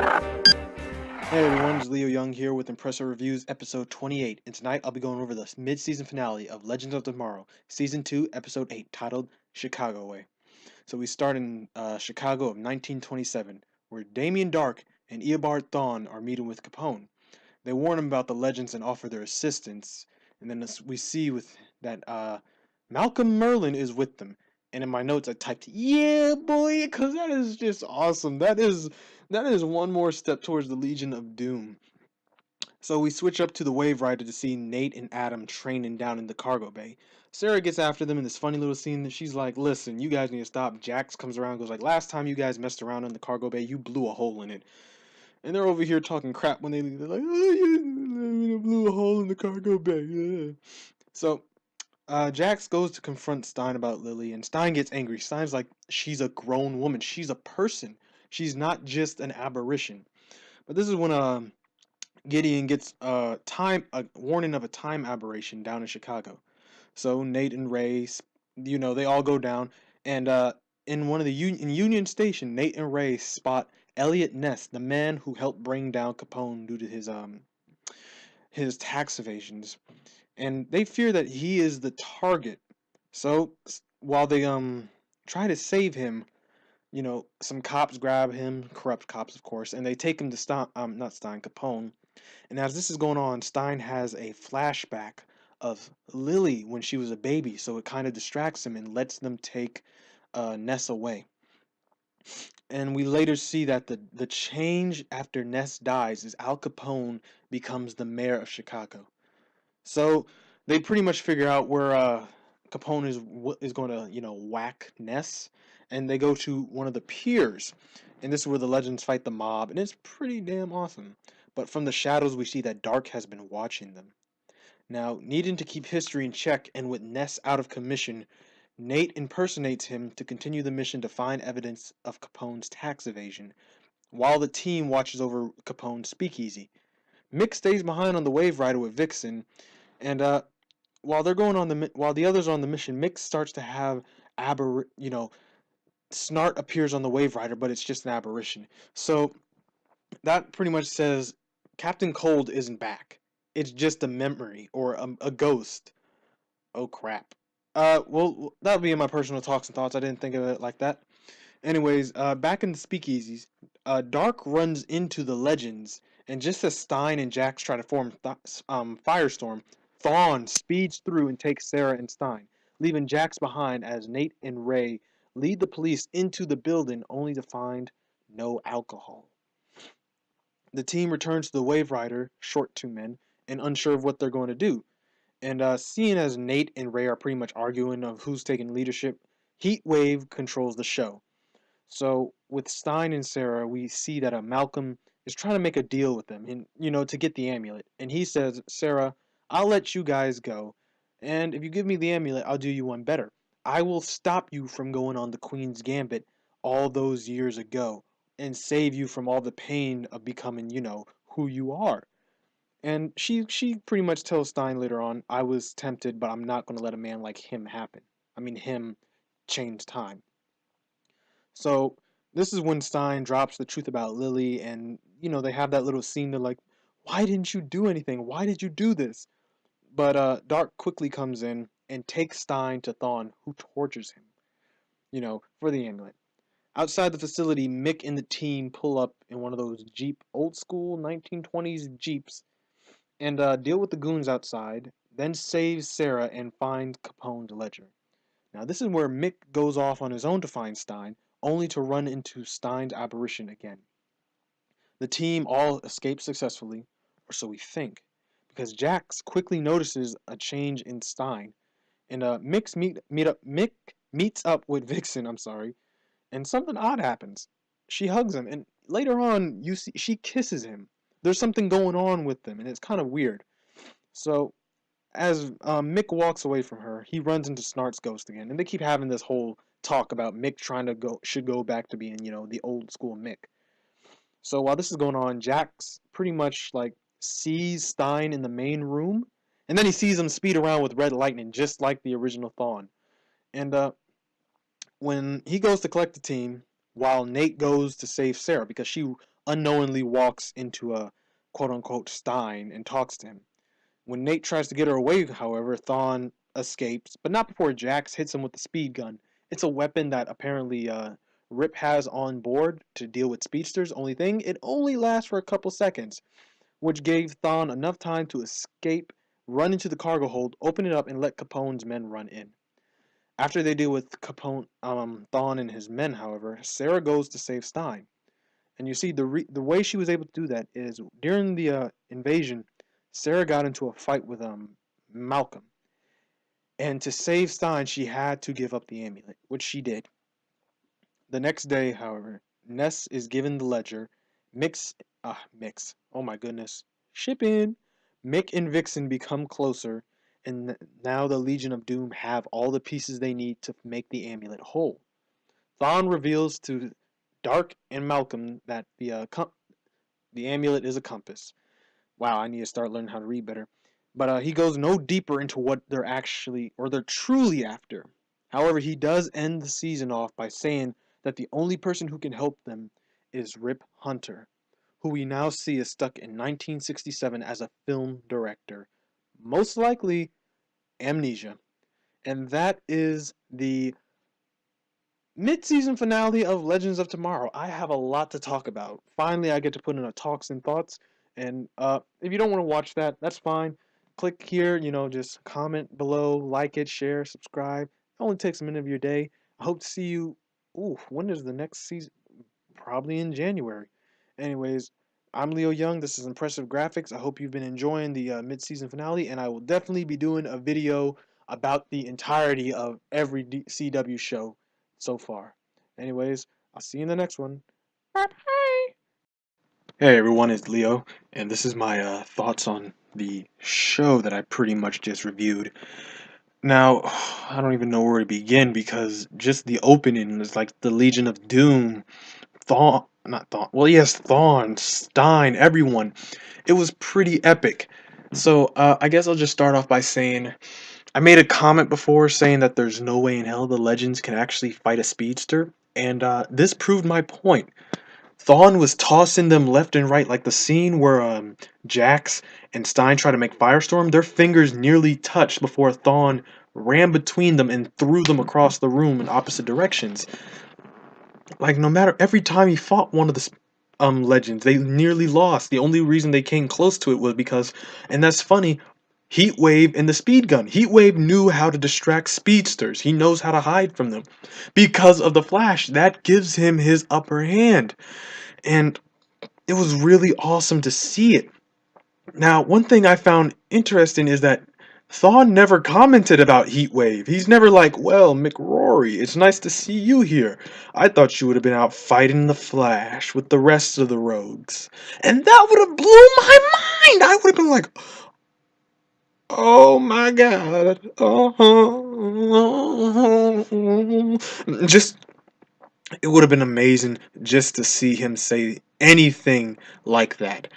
Hey everyone, it's Leo Young here with Impressive Reviews episode 28, and tonight I'll be going over the mid-season finale of Legends of Tomorrow, season 2, episode 8, titled Chicago Way. So we start in Chicago of 1927, where Damien Dark and Eobard Thawne are meeting with Capone. They warn him about the legends and offer their assistance, and then we see with that Malcolm Merlin is with them. And in my notes I typed, "Yeah, boy," because that is just awesome. That is one more step towards the Legion of Doom. So we switch up to the Wave Rider to see Nate and Adam training down in the cargo bay. Sarah gets after them in this funny little scene that she's like, "Listen, you guys need to stop." Jax comes around and goes like, "Last time you guys messed around in the cargo bay, you blew a hole in it." And they're over here talking crap when they leave. They're like, "Oh, you blew a hole in the cargo bay." Yeah. So Jax goes to confront Stein about Lily, and Stein gets angry. Stein's like, "She's a grown woman. She's a person. She's not just an aberration." But this is when Gideon gets a warning of a time aberration down in Chicago. So Nate and Ray, they all go down, and in one of the in Union Station, Nate and Ray spot Elliot Ness, the man who helped bring down Capone due to his tax evasions, and they fear that he is the target. So while they try to save him, some cops grab him, corrupt cops, of course, and they take him to Capone. And as this is going on, Stein has a flashback of Lily when she was a baby, so it kind of distracts him and lets them take Ness away. And we later see that the change after Ness dies is Al Capone becomes the mayor of Chicago. So they pretty much figure out where Capone is going to whack Ness, and they go to one of the piers, and this is where the legends fight the mob, and it's pretty damn awesome. But from the shadows, we see that Dark has been watching them. Now, needing to keep history in check, and with Ness out of commission, Nate impersonates him to continue the mission to find evidence of Capone's tax evasion, while the team watches over Capone's speakeasy. Mick stays behind on the Wave Rider with Vixen, and while the others are on the mission, Mick starts to have Snart appears on the Wave Rider, but it's just an aberration. So that pretty much says Captain Cold isn't back. It's just a memory or a ghost. Oh crap. Well, that'll be in my personal talks and thoughts. I didn't think of it like that. Anyways, back in the speakeasies, Dark runs into the legends, and just as Stein and Jax try to form Firestorm, Thawne speeds through and takes Sarah and Stein, leaving Jax behind as Nate and Ray lead the police into the building only to find no alcohol. The team returns to the Wave Rider, short 2 men, and unsure of what they're going to do. And seeing as Nate and Ray are pretty much arguing of who's taking leadership, Heatwave controls the show. So with Stein and Sarah, we see that Malcolm is trying to make a deal with them, and to get the amulet. And he says, "Sarah, I'll let you guys go, and if you give me the amulet, I'll do you one better. I will stop you from going on the Queen's Gambit all those years ago, and save you from all the pain of becoming, who you are." And she pretty much tells Stein later on, "I was tempted, but I'm not going to let a man like him happen. Him change time." So this is when Stein drops the truth about Lily, and they have that little scene. They're like, "Why didn't you do anything? Why did you do this?" But Dark quickly comes in and takes Stein to Thawne, who tortures him, for the amulet. Outside the facility, Mick and the team pull up in one of those old school 1920s Jeeps, and deal with the goons outside, then saves Sarah and finds Capone's ledger. Now this is where Mick goes off on his own to find Stein, only to run into Stein's apparition again. The team all escape successfully, or so we think, because Jax quickly notices a change in Stein, and Mick meets up with Vixen, and something odd happens. She hugs him, and later on you see she kisses him. There's something going on with them, and it's kind of weird. So as Mick walks away from her, he runs into Snart's ghost again, and they keep having this whole talk about Mick should go back to being, the old school Mick. So while this is going on, Jax pretty much sees Stein in the main room, and then he sees him speed around with red lightning, just like the original Thawne. And when he goes to collect the team, while Nate goes to save Sarah, because she unknowingly walks into a quote-unquote Stein and talks to him. When Nate tries to get her away, however, Thawne escapes, but not before Jax hits him with the speed gun. It's a weapon that apparently Rip has on board to deal with speedsters. Only thing, it only lasts for a couple seconds, which gave Thawne enough time to escape, run into the cargo hold, open it up, and let Capone's men run in. After they deal with Thawne and his men, however, Sarah goes to save Stein. And you see, the way she was able to do that is during the invasion, Sarah got into a fight with Malcolm. And to save Stein, she had to give up the amulet, which she did. The next day, however, Ness is given the ledger. Mix, oh my goodness. Shipping! Mick and Vixen become closer, and now the Legion of Doom have all the pieces they need to make the amulet whole. Thawne reveals to Dark and Malcolm that the amulet is a compass. Wow, I need to start learning how to read better. But he goes no deeper into what they're truly after. However, he does end the season off by saying that the only person who can help them is Rip Hunter, who we now see is stuck in 1967 as a film director. Most likely, amnesia. And that is the mid-season finale of Legends of Tomorrow. I have a lot to talk about. Finally, I get to put in a talks and thoughts. And if you don't want to watch that, that's fine. Click here, just comment below, like it, share, subscribe. It only takes a minute of your day. I hope to see you. Ooh, when is the next season? Probably in January. Anyways, I'm Leo Young. This is Impressive Graphix. I hope you've been enjoying the mid-season finale, and I will definitely be doing a video about the entirety of every CW show so far. Anyways, I'll see you in the next one. Bye bye. Hey everyone, it's Leo, and this is my thoughts on the show that I pretty much just reviewed. Now, I don't even know where to begin because just the opening is like the Legion of Doom, Thawne, Stein, everyone. It was pretty epic. So, I guess I'll just start off by saying I made a comment before saying that there's no way in hell the Legends can actually fight a speedster, and this proved my point. Thawne was tossing them left and right, like the scene where Jax and Stein try to make Firestorm. Their fingers nearly touched before Thawne ran between them and threw them across the room in opposite directions. Like, no matter, every time he fought one of the Legends, they nearly lost. The only reason they came close to it was because, and that's funny, Heatwave and the speed gun. Heatwave knew how to distract speedsters. He knows how to hide from them. Because of the Flash, that gives him his upper hand. And it was really awesome to see it. Now, one thing I found interesting is that Thawne never commented about Heatwave. He's never like, well, McRory, it's nice to see you here. I thought you would have been out fighting the Flash with the rest of the rogues. And that would have blew my mind! I would have been like, oh my god. Just, it would have been amazing just to see him say anything like that.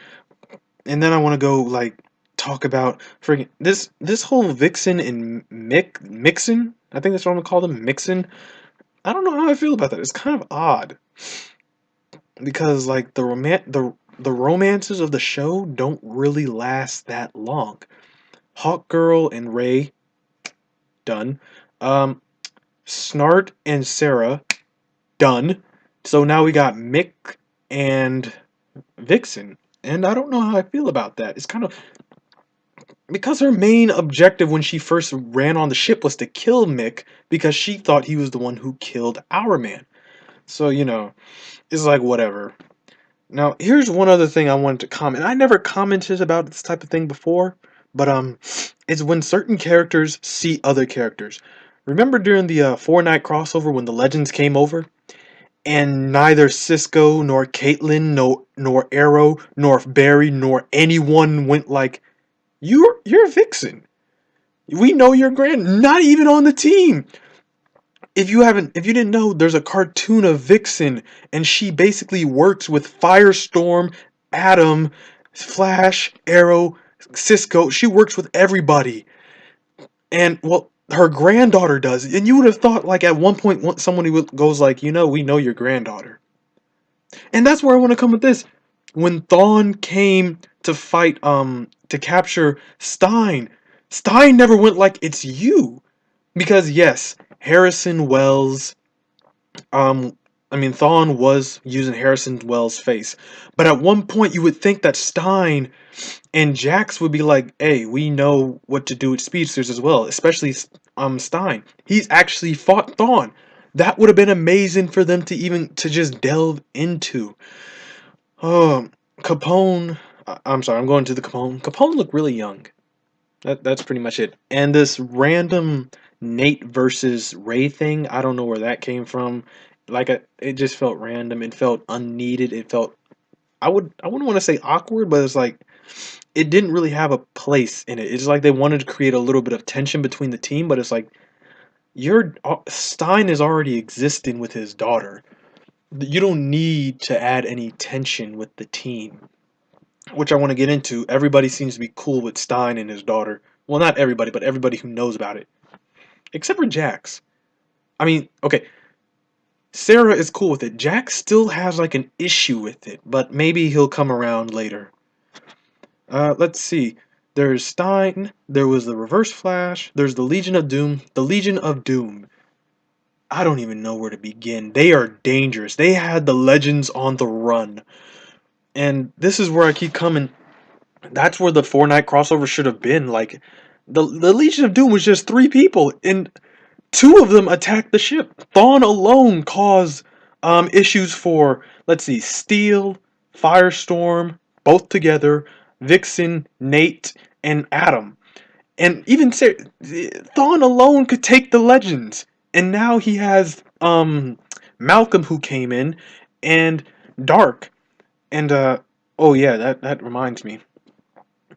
And then I want to go like talk about freaking this whole Vixen and Mixon. I think that's what I'm gonna call them, Mixon. I don't know how I feel about that. It's kind of odd because like the romances of the show don't really last that long. Hawkgirl and Ray, done. Snart and Sarah, done. So now we got Mick and Vixen. And I don't know how I feel about that. It's kind of because her main objective when she first ran on the ship was to kill Mick because she thought he was the one who killed our man. So, it's like whatever. Now, here's one other thing I wanted to comment. I never commented about this type of thing before, but it's when certain characters see other characters. Remember during the Fortnite crossover when the Legends came over? And neither Cisco, nor Caitlyn, nor Arrow, nor Barry, nor anyone went like, You're Vixen. We know you're not even on the team. If you didn't know, there's a cartoon of Vixen, and she basically works with Firestorm, Atom, Flash, Arrow, Cisco. She works with everybody. And, well, her granddaughter does. And you would have thought, like, at one point, somebody goes like, we know your granddaughter. And that's where I want to come with this. When Thawne came to fight, to capture Stein, Stein never went like, it's you. Because yes, Harrison Wells, um, I mean, Thawne was using Harrison Wells' face. But at one point, you would think that Stein and Jax would be like, hey, we know what to do with speedsters as well, especially Stein. He's actually fought Thawne. That would have been amazing for them to even to just delve into. Oh, Capone. I'm sorry, I'm going to the Capone. Capone looked really young. That's pretty much it. And this random Nate versus Ray thing, I don't know where that came from. Like it just felt random. It felt unneeded. It felt I wouldn't want to say awkward, but it's like it didn't really have a place in it. It's like they wanted to create a little bit of tension between the team, but it's like your Stein is already existing with his daughter. You don't need to add any tension with the team, which I want to get into. Everybody seems to be cool with Stein and his daughter. Well, not everybody, but everybody who knows about it, except for Jax. I mean, okay, Sarah is cool with it. Jax still has like an issue with it, but maybe he'll come around later. Let's see. There's Stein. There was the Reverse Flash. There's the Legion of Doom. The Legion of Doom. I don't even know where to begin. They are dangerous. They had the Legends on the run. And this is where I keep coming. That's where the Fortnite crossover should have been. Like, the Legion of Doom was just 3 people, and 2 of them attacked the ship. Thawne alone caused issues for, let's see, Steel, Firestorm, both together, Vixen, Nate, and Adam. And even Thawne alone could take the Legends. And now he has Malcolm who came in, and Dark. And oh yeah, that reminds me.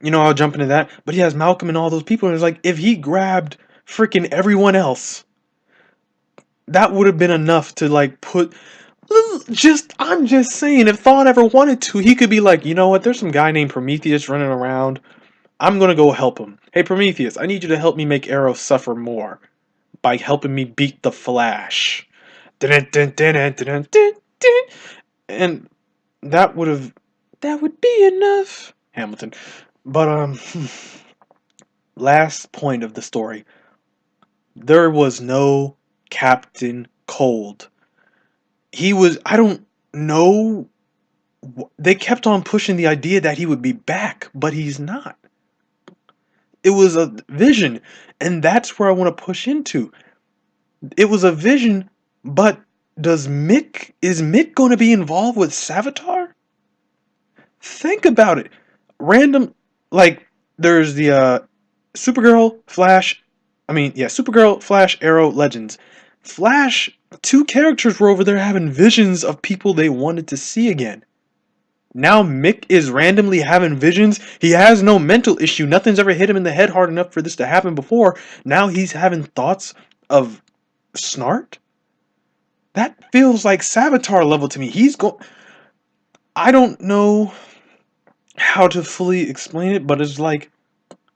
You know, I'll jump into that. But he has Malcolm and all those people, and it's like if he grabbed freaking everyone else, that would have been enough to like put. I'm just saying, if Thawne ever wanted to, he could be like, you know what? There's some guy named Prometheus running around. I'm gonna go help him. Hey Prometheus, I need you to help me make Arrow suffer more by helping me beat the Flash. And that would be enough. Hamilton. But last point of the story. There was no Captain Cold. I don't know. They kept on pushing the idea that he would be back, but he's not. It was a vision, and that's where I want to push into. It was a vision, but is Mick going to be involved with Savitar? Think about it. Random, like, there's the Supergirl, Flash. Supergirl, Flash, Arrow, Legends. Flash, 2 characters were over there having visions of people they wanted to see again. Now Mick is randomly having visions. He has no mental issue. Nothing's ever hit him in the head hard enough for this to happen before. Now he's having thoughts of Snart? That feels like Savitar level to me. I don't know how to fully explain it, but it's like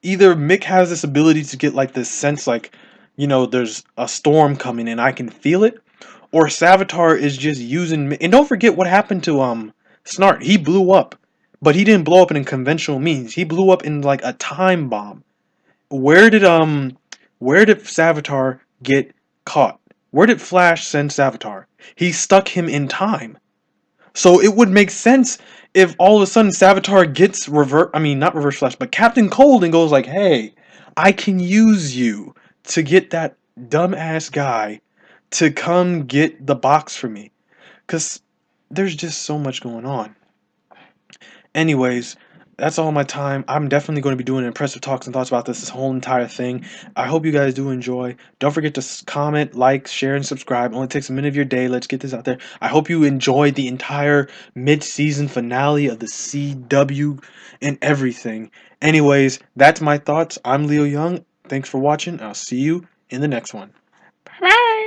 either Mick has this ability to get like this sense like, there's a storm coming and I can feel it, or Savitar is just using. And don't forget what happened to Snart. He blew up, but he didn't blow up in conventional means. He blew up in like a time bomb. Where did Savitar get caught? Where did Flash send Savitar? He stuck him in time. So it would make sense if all of a sudden Savitar gets not reverse Flash, but Captain Cold, and goes like, hey, I can use you to get that dumbass guy to come get the box for me. Because there's just so much going on. Anyways, that's all my time. I'm definitely going to be doing impressive talks and thoughts about this whole entire thing. I hope you guys do enjoy. Don't forget to comment, like, share, and subscribe. It only takes a minute of your day. Let's get this out there. I hope you enjoyed the entire mid-season finale of the CW and everything. Anyways, that's my thoughts. I'm Leo Young. Thanks for watching. I'll see you in the next one. Bye-bye.